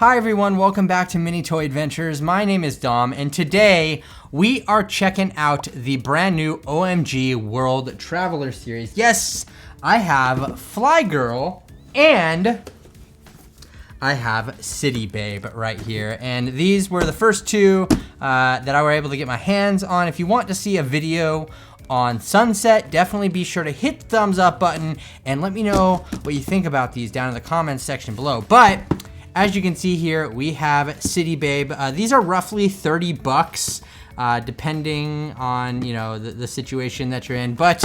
Hi everyone, welcome back to Mini Toy Adventures. My name is Dom, and today we are checking out the brand new OMG World Traveler Series. Yes, I have Fly Girl and I have City Babe right here. And these were the first two that I were able to get my hands on. If you want to see a video on Sunset, definitely be sure to hit the thumbs up button and let me know what you think about these down in the comments section below. But as you can see here, we have City Babe. These are roughly 30 bucks, depending on, the situation that you're in. But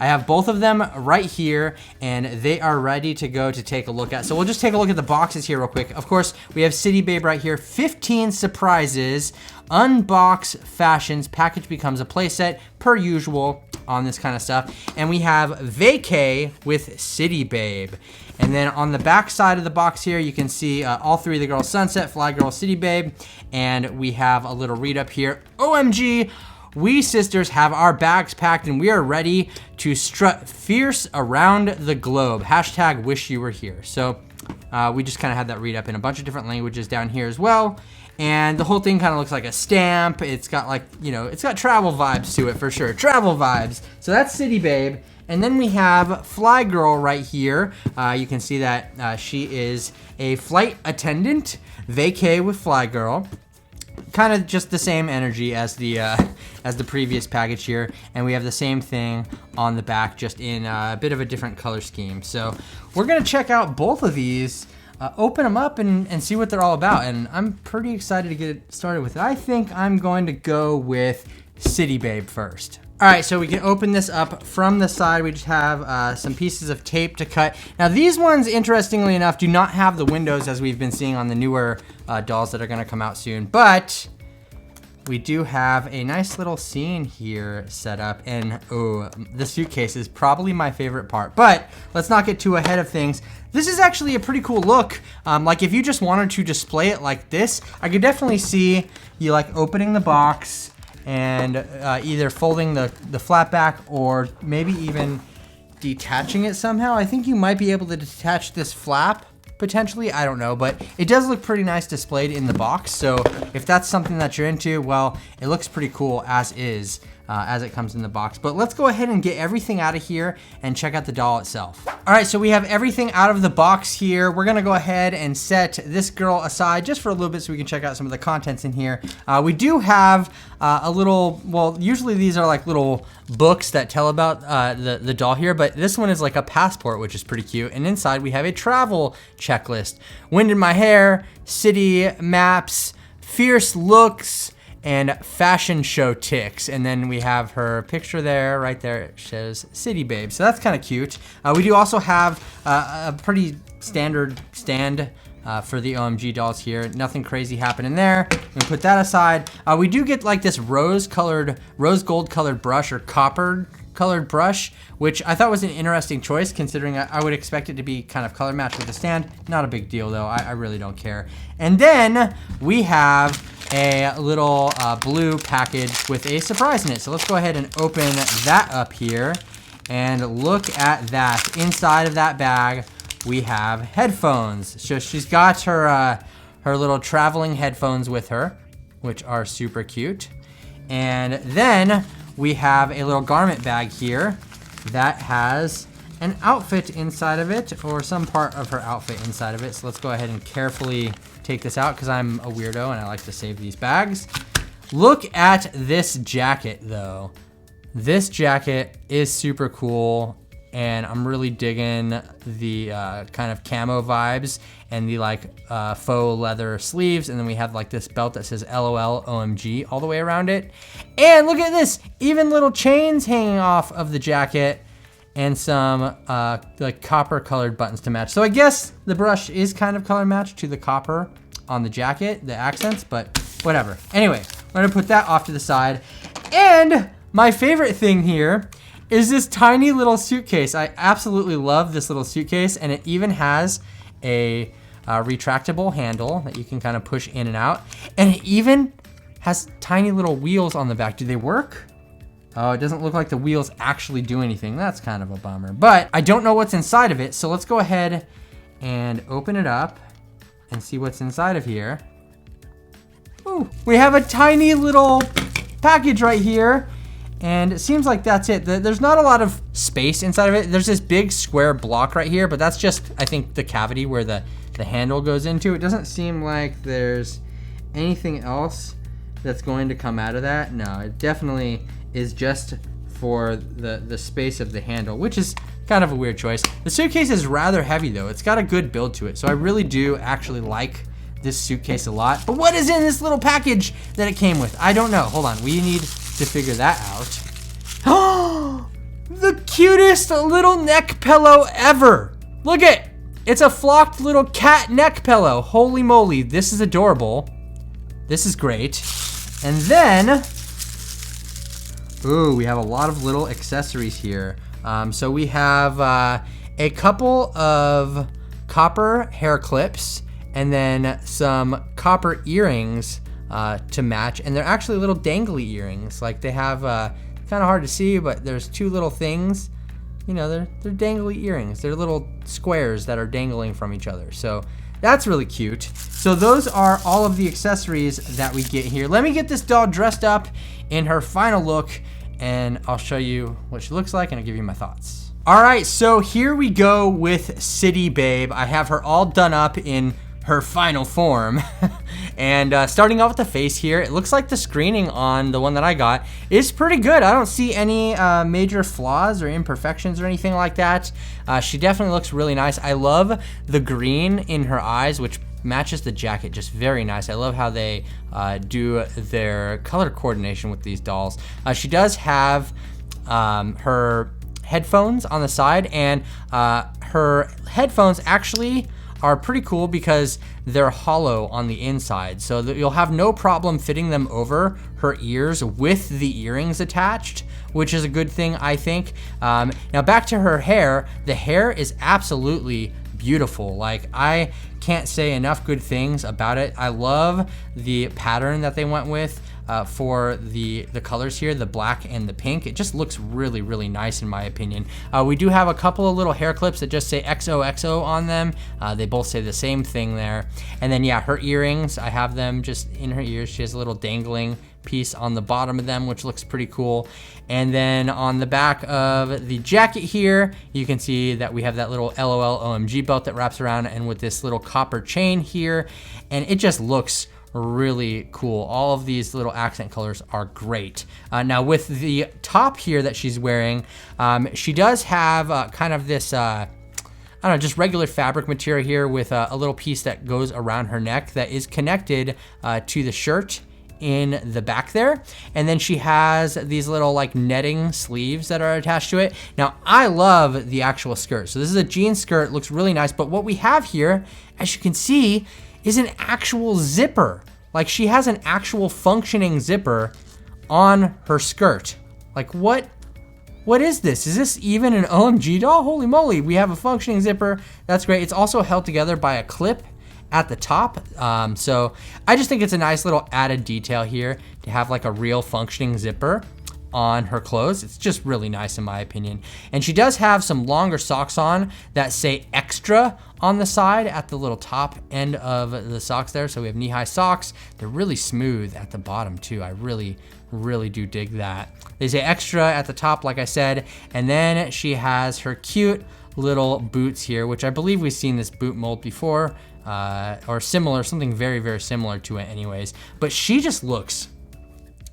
I have both of them right here, and they are ready to go to take a look at. So we'll just take a look at the boxes here real quick. Of course, we have City Babe right here, 15 surprises, unbox fashions, package becomes a playset, per usual on this kind of stuff. And we have Vacay with City Babe. And then on the back side of the box here, you can see all three of the girls, Sunset, Fly Girl, City Babe. And we have a little read up here. OMG, we sisters have our bags packed and we are ready to strut fierce around the globe. Hashtag wish you were here. So we just kind of had that read up in a bunch of different languages down here as well. And the whole thing kind of looks like a stamp. It's got like, it's got travel vibes to it for sure. Travel vibes. So that's City Babe. And then we have Fly Girl right here. You can see that she is a flight attendant. Vacay with Fly Girl. Kind of just the same energy as the previous package here. And we have the same thing on the back, just in a bit of a different color scheme. So we're gonna check out both of these, open them up and see what they're all about. And I'm pretty excited to get started with it. I think I'm going to go with City Babe first. All right, so we can open this up from the side. We just have some pieces of tape to cut. Now these ones, interestingly enough, do not have the windows as we've been seeing on the newer dolls that are gonna come out soon, but we do have a nice little scene here set up, and oh, the suitcase is probably my favorite part, but let's not get too ahead of things. This is actually a pretty cool look. Like if you just wanted to display it like this, I could definitely see you like opening the box and either folding the flap back or maybe even detaching it somehow. I think you might be able to detach this flap potentially, I don't know, but it does look pretty nice displayed in the box. So if that's something that you're into, well, it looks pretty cool as is, as it comes in the box. But let's go ahead and get everything out of here and check out the doll itself. All right, so we have everything out of the box here. We're gonna go ahead and set this girl aside just for a little bit so we can check out some of the contents in here. We do have a little, well, usually these are like little books that tell about the doll here, but this one is like a passport, which is pretty cute. And inside we have a travel checklist. Wind in my hair, city maps, fierce looks, and fashion show ticks. And then we have her picture there, right there, it shows City Babe. So that's kind of cute. We do also have a pretty standard stand for the OMG dolls here. Nothing crazy happening there. We put that aside. We do get like this rose gold colored brush, or copper colored brush, which I thought was an interesting choice considering I would expect it to be kind of color matched with the stand. Not a big deal though, I really don't care. And then we have a little blue package with a surprise in it. So let's go ahead and open that up here and look at that. Inside of that bag, we have headphones. So she's got her little traveling headphones with her, which are super cute. And then we have a little garment bag here that has an outfit inside of it, or some part of her outfit inside of it. So let's go ahead and carefully take this out because I'm a weirdo and I like to save these bags. Look at this jacket though. This jacket is super cool, and I'm really digging the kind of camo vibes and the like faux leather sleeves. And then we have like this belt that says LOL OMG all the way around it. And look at this, even little chains hanging off of the jacket and some like copper colored buttons to match. So I guess the brush is kind of color matched to the copper on the jacket, the accents, but whatever. Anyway, I'm gonna put that off to the side. And my favorite thing here is this tiny little suitcase. I absolutely love this little suitcase, and it even has a retractable handle that you can kind of push in and out. And it even has tiny little wheels on the back. Do they work? Oh, it doesn't look like the wheels actually do anything. That's kind of a bummer. But I don't know what's inside of it, so let's go ahead and open it up. and see what's inside of here. Ooh, we have a tiny little package right here. And it seems like that's it. There's not a lot of space inside of it. There's this big square block right here, but that's just, I think, the cavity where the handle goes into. It doesn't seem like there's anything else that's going to come out of that. No, it definitely is just for the space of the handle, which is kind of a weird choice. The suitcase is rather heavy though. It's got a good build to it. So I really do actually like this suitcase a lot. But what is in this little package that it came with? I don't know. Hold on, we need to figure that out. Oh, the cutest little neck pillow ever. Look it. It's a flocked little cat neck pillow. Holy moly, this is adorable. This is great. And then, ooh, we have a lot of little accessories here. So we have a couple of copper hair clips and then some copper earrings to match. And they're actually little dangly earrings. Like they have, kind of hard to see, but there's two little things. You know, they're dangly earrings. They're little squares that are dangling from each other. So that's really cute. So those are all of the accessories that we get here. Let me get this doll dressed up in her final look, and I'll show you what she looks like, and I'll give you my thoughts. All right, so here we go with City Babe. I have her all done up in her final form. And starting off with the face here, it looks like the screening on the one that I got is pretty good. I don't see any major flaws or imperfections or anything like that. She definitely looks really nice. I love the green in her eyes, which matches the jacket just very nice. I love how they do their color coordination with these dolls. She does have her headphones on the side, and her headphones actually are pretty cool because they're hollow on the inside, so that you'll have no problem fitting them over her ears with the earrings attached, which is a good thing, I think. Now back to her hair. The hair is absolutely beautiful. Like, I can't say enough good things about it. I love the pattern that they went with for the colors here, the black and the pink. It just looks really, really nice in my opinion. We do have a couple of little hair clips that just say XOXO on them. They both say the same thing there. And then yeah, her earrings, I have them just in her ears. She has a little dangling piece on the bottom of them, which looks pretty cool. And then on the back of the jacket here, you can see that we have that little LOL OMG belt that wraps around, and with this little copper chain here, and it just looks really cool. All of these little accent colors are great. Now with the top here that she's wearing, she does have kind of this, I don't know, just regular fabric material here with a little piece that goes around her neck that is connected to the shirt in the back there. And then she has these little like netting sleeves that are attached to it. Now I love the actual skirt. So this is a jean skirt, looks really nice, but what we have here, as you can see, is an actual zipper. Like, she has an actual functioning zipper on her skirt. Like, what is this? Is this even an OMG doll? Holy moly, we have a functioning zipper. That's great. It's also held together by a clip at the top. So I just think it's a nice little added detail here to have like a real functioning zipper on her clothes. It's just really nice in my opinion. And she does have some longer socks on that say extra on the side at the little top end of the socks there. So we have knee-high socks. They're really smooth at the bottom too. I really do dig that. They say extra at the top, like I said. And then she has her cute little boots here, which I believe we've seen this boot mold before, or similar, something very, very similar to it anyways. But she just looks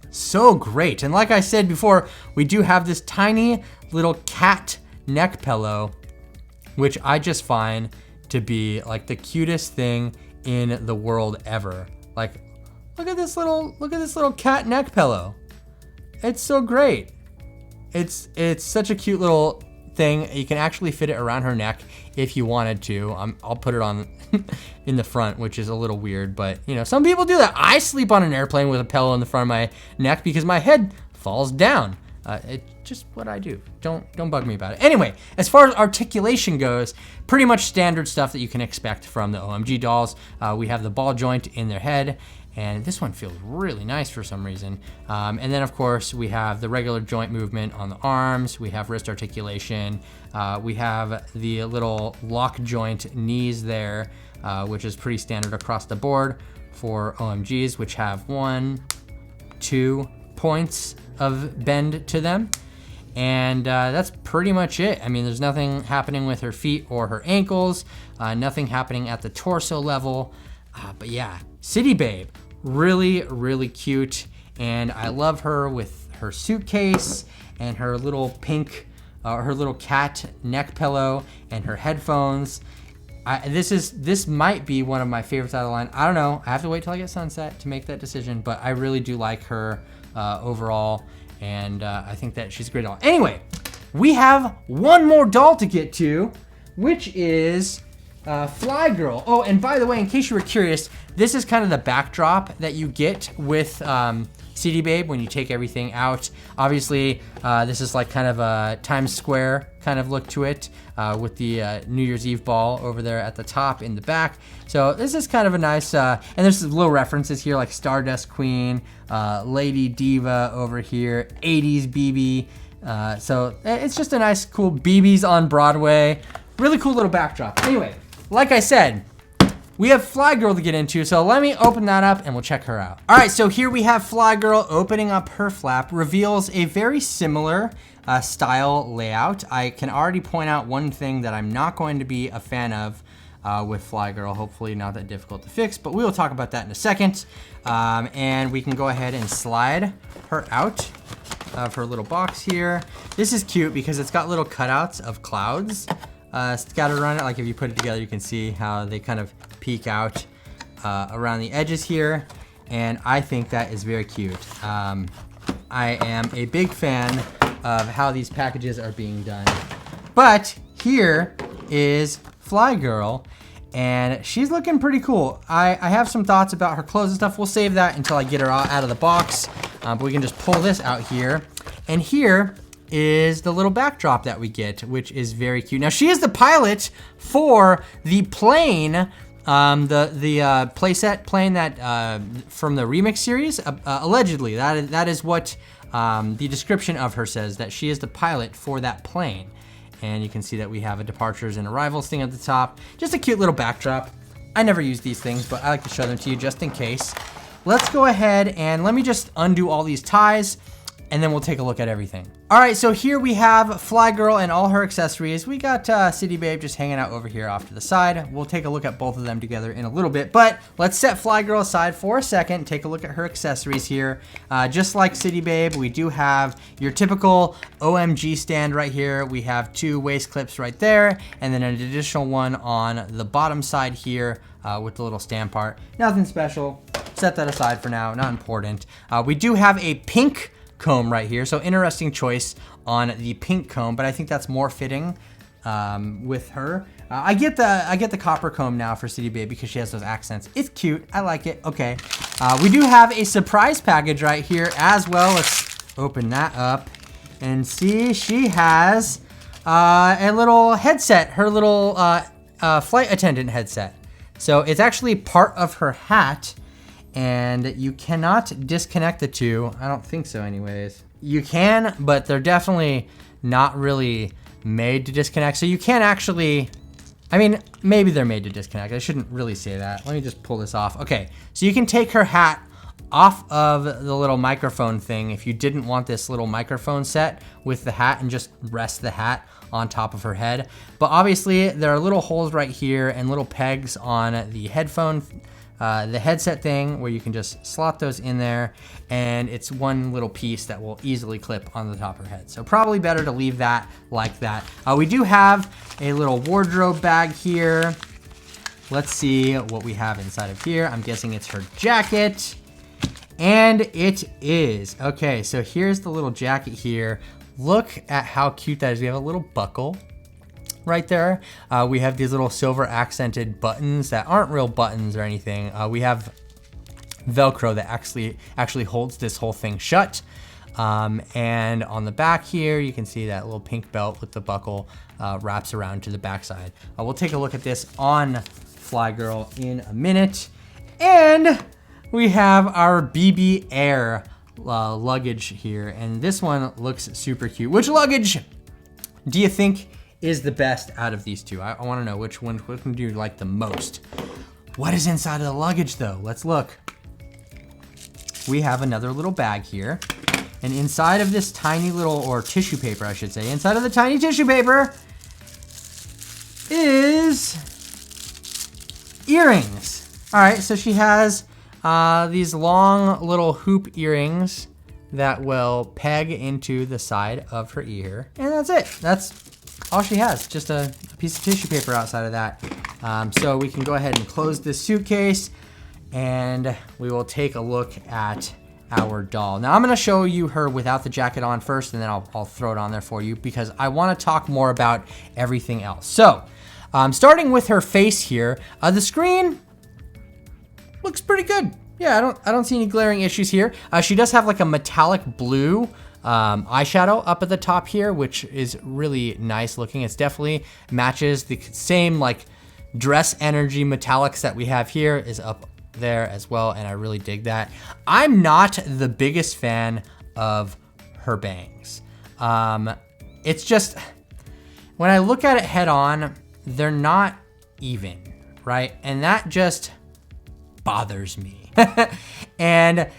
so great. And like I said before, we do have this tiny little cat neck pillow, which I just find to be like the cutest thing in the world ever. Like, look at this little cat neck pillow. It's so great. It's such a cute little thing. You can actually fit it around her neck if you wanted to. I'll put it on in the front, which is a little weird, but you know, some people do that. I sleep on an airplane with a pillow in the front of my neck because my head falls down. It's just what I do. Don't bug me about it. Anyway, as far as articulation goes, pretty much standard stuff that you can expect from the OMG dolls. We have the ball joint in their head, and this one feels really nice for some reason. And then of course we have the regular joint movement on the arms. We have wrist articulation. We have the little lock joint knees there. which is pretty standard across the board for OMGs, which have 1, 2 points of bend to them. And that's pretty much it. I mean, there's nothing happening with her feet or her ankles, nothing happening at the torso level. But yeah, City Babe, really, really cute. And I love her with her suitcase and her little pink, her little cat neck pillow and her headphones. This might be one of my favorites out of the line. I don't know. I have to wait till I get Sunset to make that decision, but I really do like her overall, and I think that she's a great doll. Anyway, we have one more doll to get to, which is Fly Girl. Oh, and by the way, in case you were curious, this is kind of the backdrop that you get with City Babe when you take everything out. Obviously, this is like kind of a Times Square kind of look to it, with the New Year's Eve ball over there at the top in the back. So this is kind of a nice, and there's little references here like Stardust Queen, Lady Diva over here, 80s BB. So it's just a nice, cool BBs on Broadway. Really cool little backdrop. Anyway, like I said, we have Fly Girl to get into, so let me open that up and we'll check her out. All right, so here we have Fly Girl opening up her flap, reveals a very similar style layout. I can already point out one thing that I'm not going to be a fan of with Fly Girl, hopefully not that difficult to fix, but we will talk about that in a second. And we can go ahead and slide her out of her little box here. This is cute because it's got little cutouts of clouds scattered around it. Like if you put it together, you can see how they kind of peek out around the edges here, and I think that is very cute. I am a big fan of how these packages are being done. But here is Fly Girl, and she's looking pretty cool. I have some thoughts about her clothes and stuff. We'll save that until I get her out of the box, but we can just pull this out here. And here is the little backdrop that we get, which is very cute. Now, she is the pilot for the plane, the playset plane that from the remix series. Allegedly, that is what the description of her says, that she is the pilot for that plane. And you can see that we have a departures and arrivals thing at the top. Just a cute little backdrop. I never use these things, but I like to show them to you just in case. Let's go ahead and let me just undo all these ties, and then we'll take a look at everything. All right, so here we have Fly Girl and all her accessories. We got City Babe just hanging out over here off to the side. We'll take a look at both of them together in a little bit, but let's set Fly Girl aside for a second, take a look at her accessories here. Just like City Babe, we do have your typical OMG stand right here. We have 2 waist clips right there, and then an additional one on the bottom side here with the little stand part. Nothing special. Set that aside for now, not important. We do have a pink comb right here, so interesting choice on the pink comb, but I think that's more fitting with her. I get the copper comb now for City Babe because she has those accents. It's cute. I like it. Okay. We do have a surprise package right here as well. Let's open that up and see. She has a little headset, her little flight attendant headset. So it's actually part of her hat, and you cannot disconnect the two. I don't think so anyways. You can, but they're definitely not really made to disconnect. So you can't actually, I mean, maybe they're made to disconnect. I shouldn't really say that. Let me just pull this off. Okay, so you can take her hat off of the little microphone thing if you didn't want this little microphone set with the hat, and just rest the hat on top of her head. But obviously there are little holes right here and little pegs on the headphone, the headset thing, where you can just slot those in there, and it's one little piece that will easily clip on the top of her head. So probably better to leave that like that. We do have a little wardrobe bag here. Let's see what we have inside of here. I'm guessing it's her jacket, and it is. Okay, so here's the little jacket here. Look at how cute that is. We have a little buckle right there. We have these little silver accented buttons that aren't real buttons or anything. We have Velcro that actually holds this whole thing shut. And on the back here, you can see that little pink belt with the buckle wraps around to the backside. We'll take a look at this on Fly Girl in a minute. And we have our BB Air luggage here, and this one looks super cute. Which luggage do you think is the best out of these two? I want to know which one do you like the most. What is inside of the luggage though? Let's look. We have another little bag here. And inside of this tiny little, or tissue paper, I should say, inside of the tiny tissue paper is earrings. All right, so she has these long little hoop earrings that will peg into the side of her ear. And that's it. That's all she has, just a piece of tissue paper outside of that. So we can go ahead and close this suitcase and we will take a look at our doll. Now I'm gonna show you her without the jacket on first, and then I'll throw it on there for you because I wanna talk more about everything else. So, starting with her face here, the screen looks pretty good. Yeah, I don't see any glaring issues here. She does have like a metallic blue eyeshadow up at the top here, which is really nice looking. It's definitely matches the same like dress energy metallics that we have here is up there as well, and I really dig that. I'm not the biggest fan of her bangs. It's just, when I look at it head on, they're not even, right? And that just bothers me. And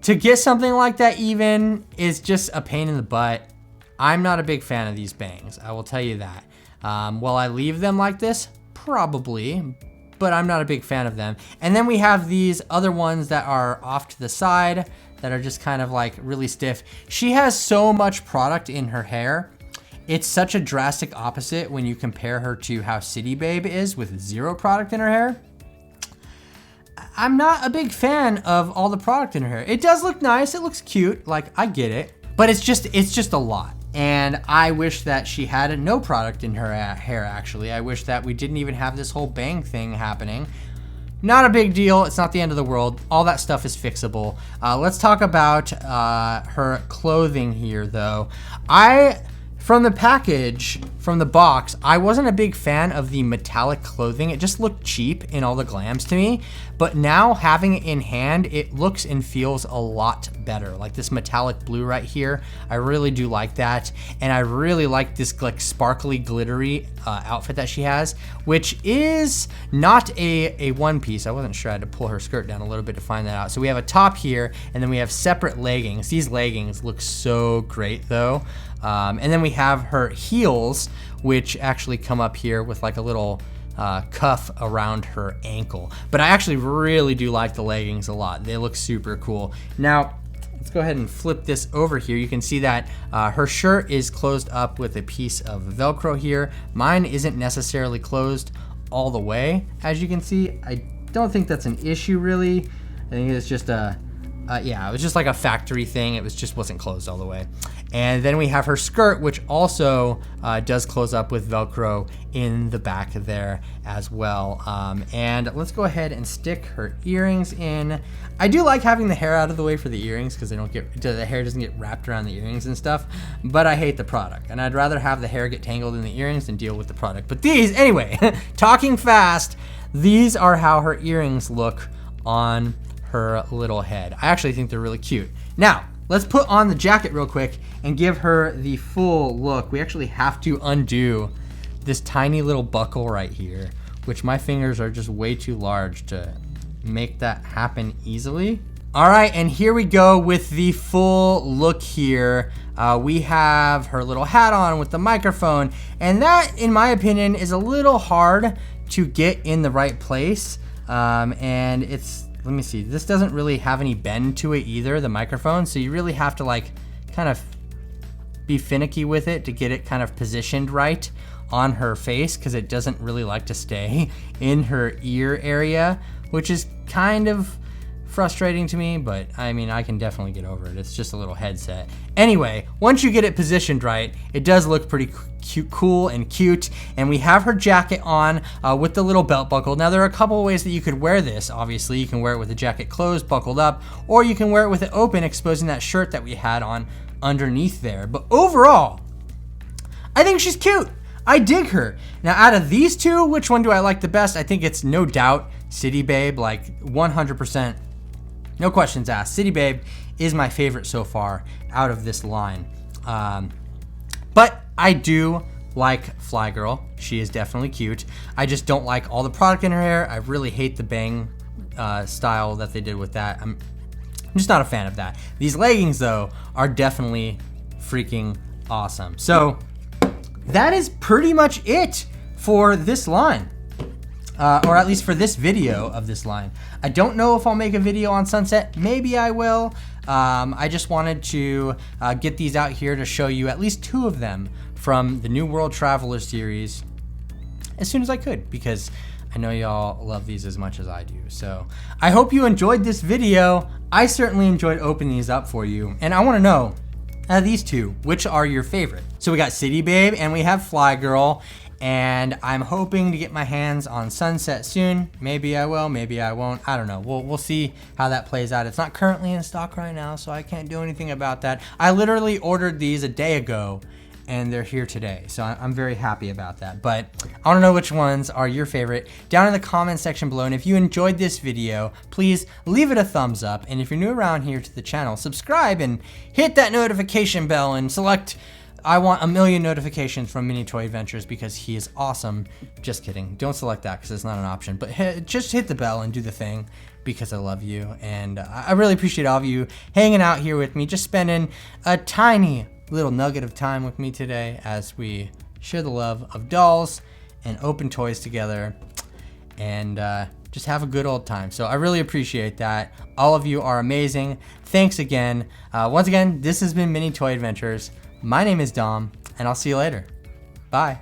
to get something like that even is just a pain in the butt. I'm not a big fan of these bangs, I will tell you that. Will I leave them like this? Probably, but I'm not a big fan of them. And then we have these other ones that are off to the side that are just kind of like really stiff. She has so much product in her hair. It's such a drastic opposite when you compare her to how City Babe is with zero product in her hair. I'm not a big fan of all the product in her hair. It does look nice, it looks cute, like I get it, but it's just a lot. And I wish that she had no product in her hair, actually. I wish that we didn't even have this whole bang thing happening. Not a big deal, it's not the end of the world. All that stuff is fixable. Let's talk about her clothing here though. From the package, from the box, I wasn't a big fan of the metallic clothing. It just looked cheap in all the glams to me. But now having it in hand, it looks and feels a lot better. Like this metallic blue right here, I really do like that. And I really like this like sparkly, glittery outfit that she has, which is not a one piece. I wasn't sure, I had to pull her skirt down a little bit to find that out. So we have a top here, and then we have separate leggings. These leggings look so great though. And then we have her heels, which actually come up here with like a little cuff around her ankle. But I actually really do like the leggings a lot. They look super cool. Now, let's go ahead and flip this over here. You can see that her shirt is closed up with a piece of Velcro here. Mine isn't necessarily closed all the way, as you can see. I don't think that's an issue really. I think it's just yeah, it was just like a factory thing. It just wasn't closed all the way. And then we have her skirt, which also does close up with Velcro in the back there as well. And let's go ahead and stick her earrings in. I do like having the hair out of the way for the earrings because the hair doesn't get wrapped around the earrings and stuff, but I hate the product. And I'd rather have the hair get tangled in the earrings than deal with the product. But these, anyway, talking fast, these are how her earrings look on her little head. I actually think they're really cute. Now, let's put on the jacket real quick and give her the full look. We actually have to undo this tiny little buckle right here, which my fingers are just way too large to make that happen easily. All right, and here we go with the full look here. We have her little hat on with the microphone, and that, in my opinion, is a little hard to get in the right place. And it's, let me see, this doesn't really have any bend to it either, the microphone, so you really have to like kind of be finicky with it to get it kind of positioned right on her face, because it doesn't really like to stay in her ear area, which is kind of frustrating to me, but I mean, I can definitely get over it. It's just a little headset. Anyway, once you get it positioned right, it does look pretty cute, cool and cute. And we have her jacket on with the little belt buckle. Now, there are a couple of ways that you could wear this. Obviously, you can wear it with the jacket closed, buckled up, or you can wear it with it open, exposing that shirt that we had on underneath there. But overall, I think she's cute. I dig her. Now, out of these two, which one do I like the best? I think it's no doubt City Babe, like 100%. No questions asked. City Babe is my favorite so far out of this line. But I do like Fly Girl. She is definitely cute. I just don't like all the product in her hair. I really hate the bang style that they did with that. I'm just not a fan of that. These leggings, though, are definitely freaking awesome. So that is pretty much it for this line. Or at least for this video of this line. I don't know if I'll make a video on Sunset. Maybe I will. I just wanted to get these out here to show you at least 2 of them from the new World Traveler series as soon as I could, because I know y'all love these as much as I do. So I hope you enjoyed this video. I certainly enjoyed opening these up for you. And I want to know, out of these 2, which are your favorite? So we got City Babe and we have Fly Girl. And I'm hoping to get my hands on Sunset soon. Maybe I will, maybe I won't. I don't know. We'll see how that plays out. It's not currently in stock right now, so I can't do anything about that. I literally ordered these a day ago, and they're here today. So I'm very happy about that. But I want to know which ones are your favorite down in the comment section below. And if you enjoyed this video, please leave it a thumbs up. And if you're new around here to the channel, subscribe and hit that notification bell and select I want 1 million notifications from Mini Toy Adventures because he is awesome. Just kidding. Don't select that because it's not an option. But just hit the bell and do the thing because I love you. And I really appreciate all of you hanging out here with me, just spending a tiny little nugget of time with me today as we share the love of dolls and open toys together and just have a good old time. So I really appreciate that. All of you are amazing. Thanks again. Once again, this has been Mini Toy Adventures. My name is Dom, and I'll see you later. Bye.